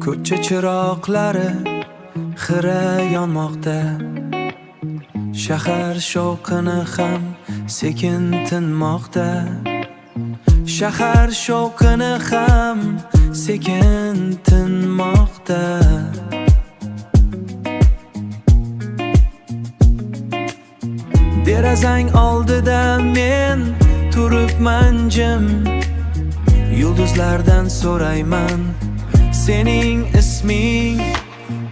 Ko'cha chiroqlari xira yonmoqda. Shahar shovqini ham sekin tinmoqda. Shahar shovqini ham sekin tinmoqda. Derazang oldida men turibman jim. Yulduzlardan so'rayman sening isming.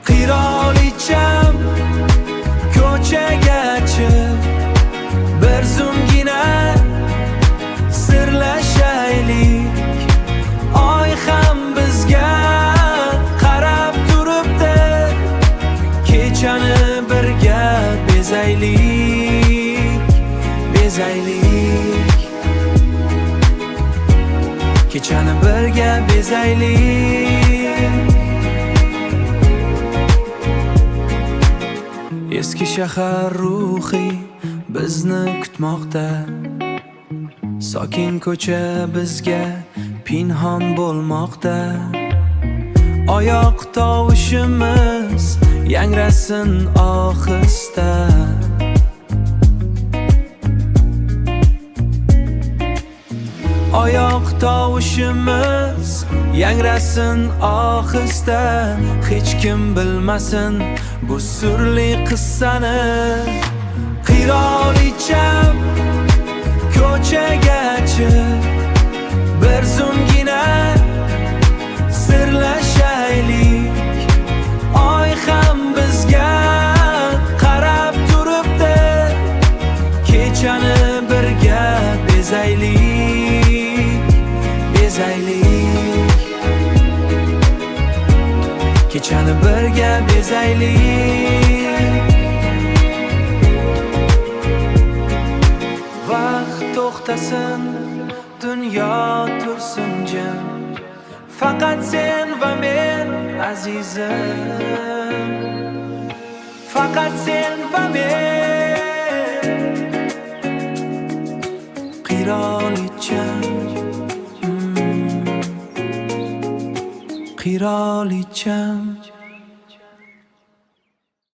Qirolicham ko'chaga chiq, bir zumgina sirlashaylik. Oy ham bizga qarab turibdi, kechani birga bezaylik, bezaylik. Kechani birga bezaylik. Eski shahar ruhi bizni kutmoqda. Sokin ko'cha bizga pinhon bo'lmoqda. Oyoq tovushimiz yangrasin ohista. Oyoq tovushimiz yangrasin ohista. Hech kim bilmasin bu sirli qissani. Qirolicham ko'chaga chiq, bir zumgina sirlashaylik. Oy ham bizga qarab turibdi, kechani birga bezaylik, bezaylik. Kechani birga bezaylik. Vaqt to'xtasin, dunyo tursin jim. Faqat sen va men azizim. Faqat sen va men. Qirolicham, qirolicham.